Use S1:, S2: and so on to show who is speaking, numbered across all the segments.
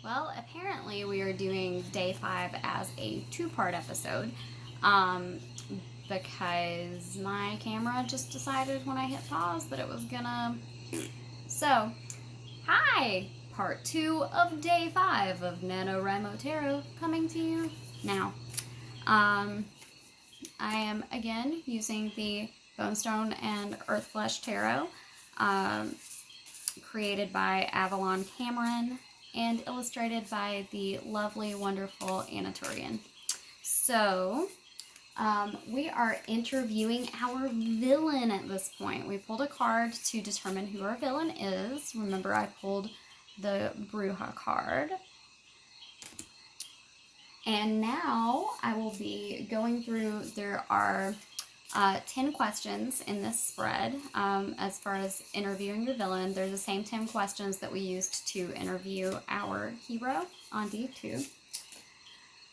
S1: Well, apparently we are doing day 5 as a two-part episode because my camera just decided when I hit pause that it was gonna. So, hi! Part 2 of day 5 of NaNoWriMo Tarot coming to you now. I am again using the Bonestone and Earthflesh Tarot, created by Avalon Cameron and illustrated by the lovely, wonderful Anna Turian. So, we are interviewing our villain at this point. We pulled a card to determine who our villain is. Remember, I pulled the Bruja card. And now I will be going through, there are 10 questions in this spread. As far as interviewing your villain, they're the same 10 questions that we used to interview our hero on D2.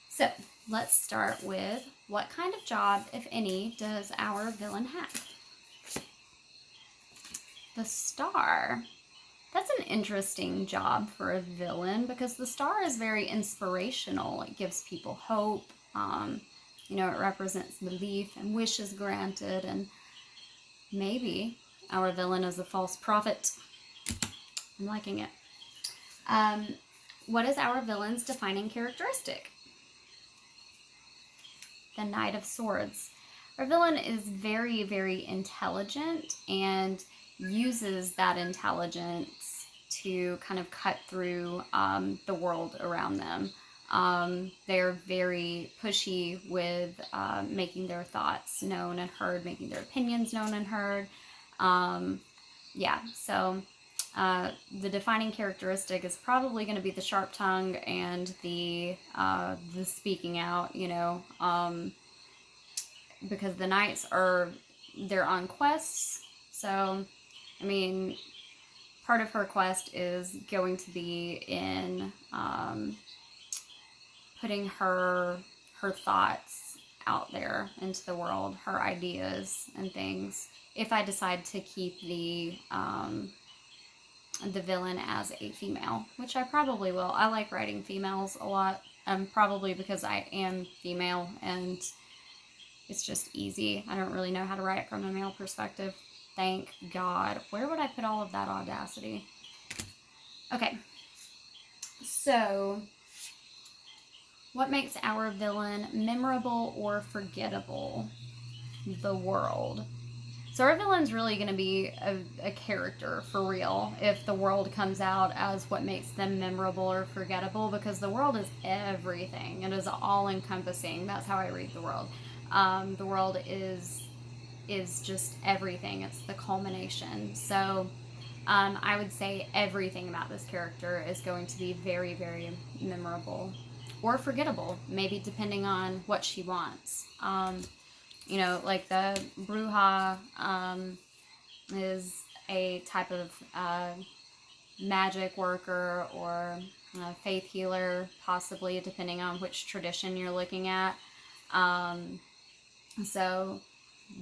S1: So let's start with, what kind of job, if any, does our villain have? The Star. That's an interesting job for a villain because the Star is very inspirational. It gives people hope. It represents belief and wishes granted, and maybe our villain is a false prophet. I'm liking it. What is our villain's defining characteristic? The Knight of Swords. Our villain is very, very intelligent and uses that intelligence to kind of cut through the world around them. They're very pushy with making their thoughts known and heard, making their opinions known and heard. So the defining characteristic is probably going to be the sharp tongue and the speaking out, because the knights they're on quests. So, I mean, part of her quest is going to be in putting her thoughts out there into the world, her ideas and things. If I decide to keep the villain as a female, which I probably will. I like writing females a lot, probably because I am female and it's just easy. I don't really know how to write from a male perspective. Thank God. Where would I put all of that audacity? Okay. So, what makes our villain memorable or forgettable? The world. So our villain's really going to be a character for real if the world comes out as what makes them memorable or forgettable, because the world is everything. It is all-encompassing. That's how I read the world. The world is just everything. It's the culmination. So I would say everything about this character is going to be very, very memorable or forgettable, maybe depending on what she wants. Like the Bruja is a type of magic worker or faith healer, possibly, depending on which tradition you're looking at. So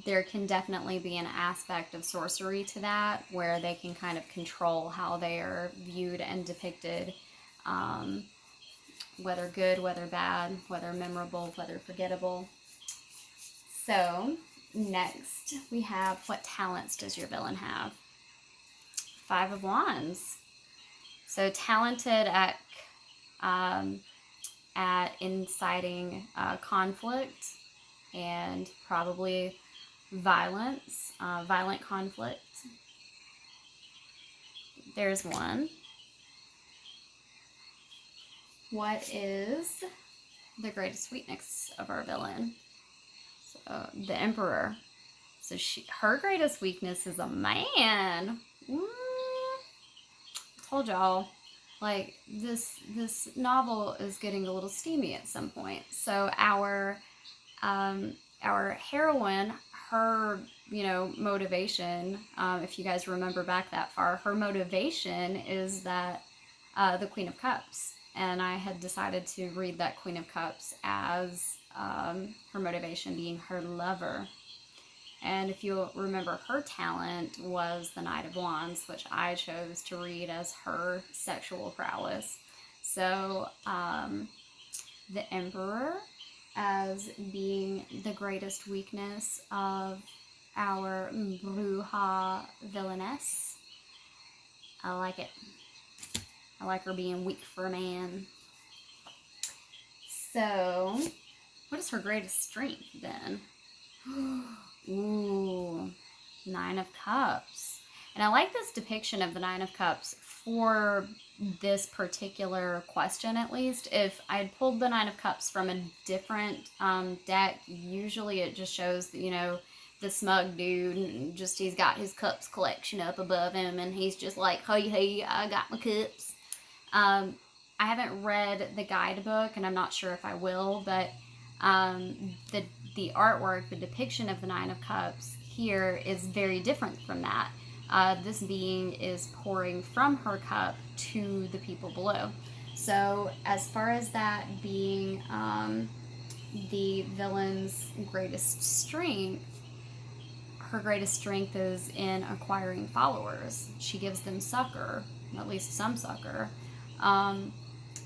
S1: there can definitely be an aspect of sorcery to that, where they can kind of control how they are viewed and depicted, whether good, whether bad, whether memorable, whether forgettable. So, next we have, what talents does your villain have? 5 of Wands. So talented at inciting conflict and probably violence, violent conflict. There's one. What is the greatest weakness of our villain? The Emperor. So her greatest weakness is a man. Told y'all, like, this novel is getting a little steamy at some point. So our heroine, her motivation, if you guys remember back that far, her motivation is that the Queen of Cups, and I had decided to read that Queen of Cups as her motivation being her lover. And if you'll remember, her talent was the Knight of Wands, which I chose to read as her sexual prowess. So, the Emperor as being the greatest weakness of our Bruja villainess. I like it. I like her being weak for a man. So, what is her greatest strength then? Ooh, Nine of Cups. And I like this depiction of the Nine of Cups for this particular question, at least. If I had pulled the Nine of Cups from a different deck, usually it just shows, you know, the smug dude, and just he's got his cups collection up above him, and he's just like, hey, I got my cups. I haven't read the guidebook, and I'm not sure if I will, but the artwork, the depiction of the Nine of Cups here is very different from that. This being is pouring from her cup to the people below. So as far as that being the villain's greatest strength, her greatest strength is in acquiring followers. She gives them succor, at least some succor.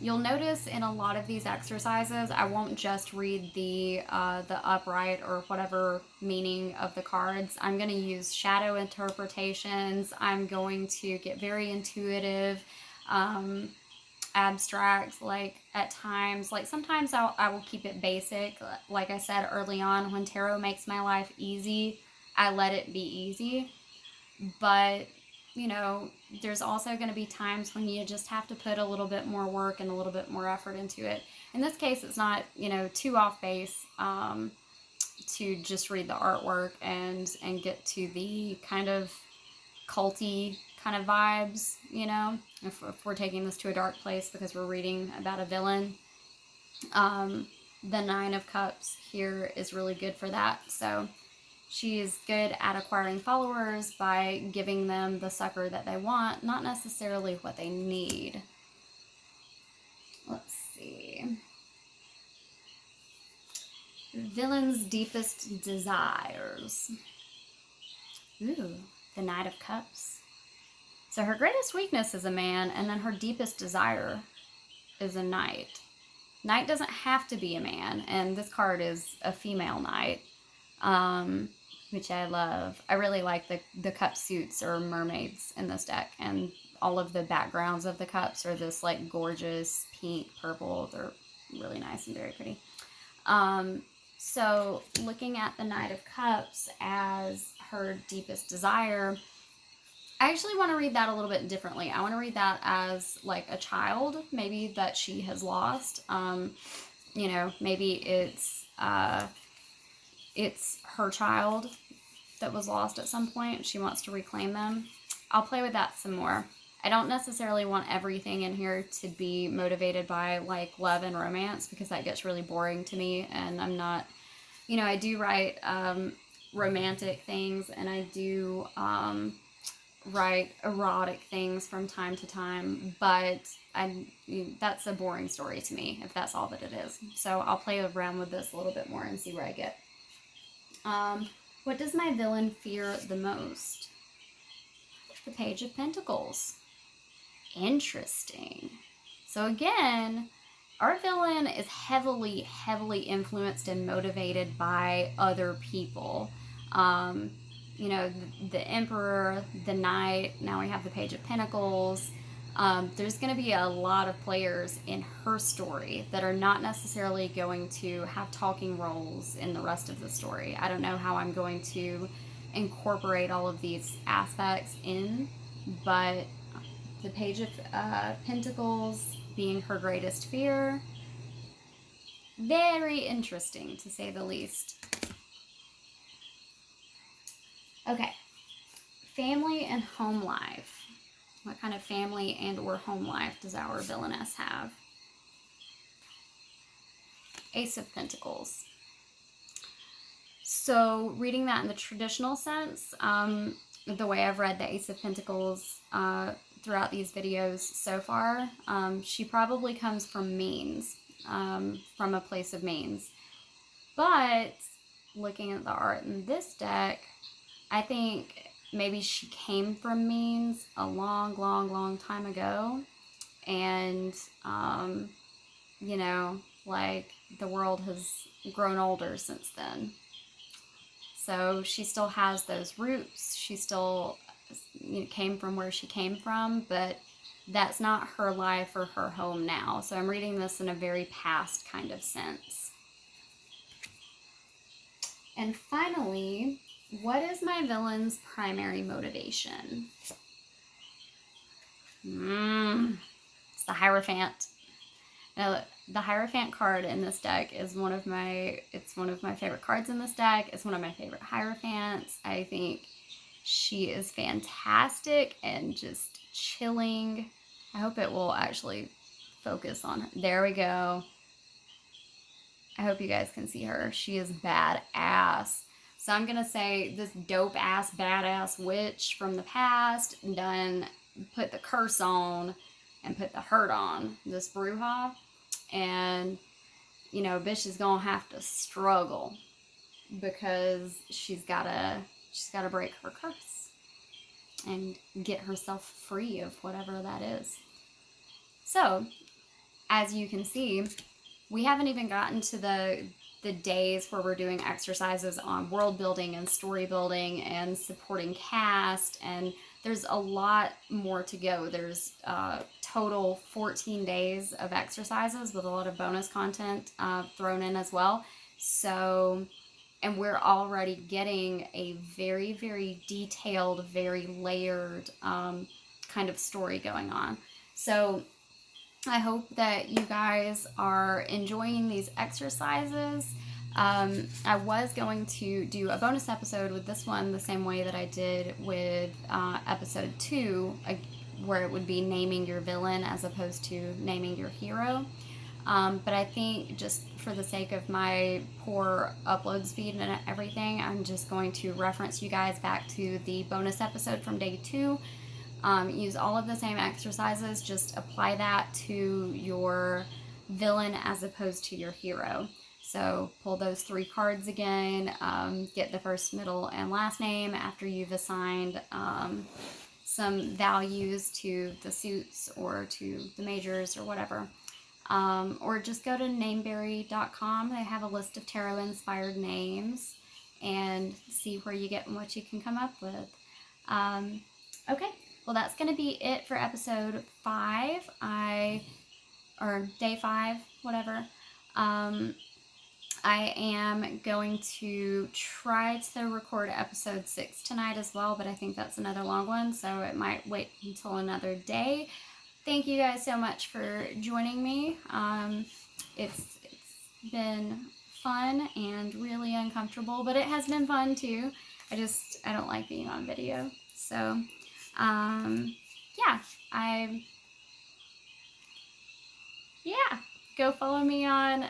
S1: You'll notice in a lot of these exercises, I won't just read the upright or whatever meaning of the cards. I'm going to use shadow interpretations. I'm going to get very intuitive, abstract, like at times. Like sometimes I will keep it basic. Like I said early on, when tarot makes my life easy, I let it be easy. But you know, there's also going to be times when you just have to put a little bit more work and a little bit more effort into it. In this case, it's not, you know, too off base to just read the artwork and get to the kind of culty kind of vibes, you know, if we're taking this to a dark place because we're reading about a villain. The Nine of Cups here is really good for that. So she is good at acquiring followers by giving them the succor that they want, not necessarily what they need. Let's see. Villain's deepest desires. Ooh, the Knight of Cups. So her greatest weakness is a man, and then her deepest desire is a knight. Knight doesn't have to be a man, and this card is a female knight. Which I love. I really like the cup suits or mermaids in this deck, and all of the backgrounds of the cups are this like gorgeous pink, purple. They're really nice and very pretty. So looking at the Knight of Cups as her deepest desire, I actually want to read that a little bit differently. I want to read that as like a child, maybe that she has lost. You know, maybe it's her child that was lost at some point. She wants to reclaim them. I'll play with that some more. I don't necessarily want everything in here to be motivated by like love and romance, because that gets really boring to me, and I'm not, you know, I do write romantic things, and I do write erotic things from time to time, but that's a boring story to me if that's all that it is. So I'll play around with this a little bit more and see where I get. What does my villain fear the most? The Page of Pentacles. Interesting. So again, our villain is heavily influenced and motivated by other people. You know, the Emperor, the Knight, now we have the Page of Pentacles. There's going to be a lot of players in her story that are not necessarily going to have talking roles in the rest of the story. I don't know how I'm going to incorporate all of these aspects in, but the Page of Pentacles being her greatest fear, very interesting to say the least. Okay, family and home life. What kind of family and or home life does our villainess have? Ace of Pentacles. So reading that in the traditional sense, the way I've read the Ace of Pentacles throughout these videos so far, she probably comes from means, from a place of means. But looking at the art in this deck, I think maybe she came from means a long time ago, and, you know, like, the world has grown older since then. So she still has those roots. She still, you know, came from where she came from, but that's not her life or her home now. So I'm reading this in a very past kind of sense. And finally, what is my villain's primary motivation? It's the Hierophant. Now, the Hierophant card in this deck is one of my favorite cards in this deck. It's one of my favorite Hierophants. I think she is fantastic and just chilling. I hope it will actually focus on her. There we go. I hope you guys can see her. She is badass. So I'm going to say this dope-ass, badass witch from the past done put the curse on and put the hurt on this Bruja. And, you know, bitch is going to have to struggle because she's got to break her curse and get herself free of whatever that is. So, as you can see, we haven't even gotten to the days where we're doing exercises on world building and story building and supporting cast, and there's a lot more to go. There's total 14 days of exercises with a lot of bonus content thrown in as well. So, and we're already getting a very, very detailed, very layered kind of story going on. So I hope that you guys are enjoying these exercises. I was going to do a bonus episode with this one the same way that I did with episode 2, where it would be naming your villain as opposed to naming your hero. But I think just for the sake of my poor upload speed and everything, I'm just going to reference you guys back to the bonus episode from day 2. Use all of the same exercises, just apply that to your villain as opposed to your hero. So pull those 3 cards again, get the first, middle, and last name after you've assigned some values to the suits or to the majors or whatever. Or just go to nameberry.com. They have a list of tarot-inspired names and see where you get and what you can come up with. Okay. Well, that's going to be it for episode 5, or day 5, whatever. I am going to try to record episode 6 tonight as well, but I think that's another long one, so it might wait until another day. Thank you guys so much for joining me. It's been fun and really uncomfortable, but it has been fun too. I don't like being on video, so... go follow me on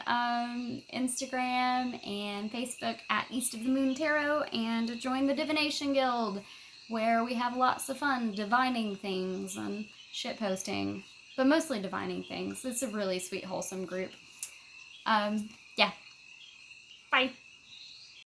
S1: Instagram and Facebook at East of the Moon Tarot, and join the Divination Guild, where we have lots of fun divining things and shitposting, but mostly divining things. It's a really sweet, wholesome group. Bye.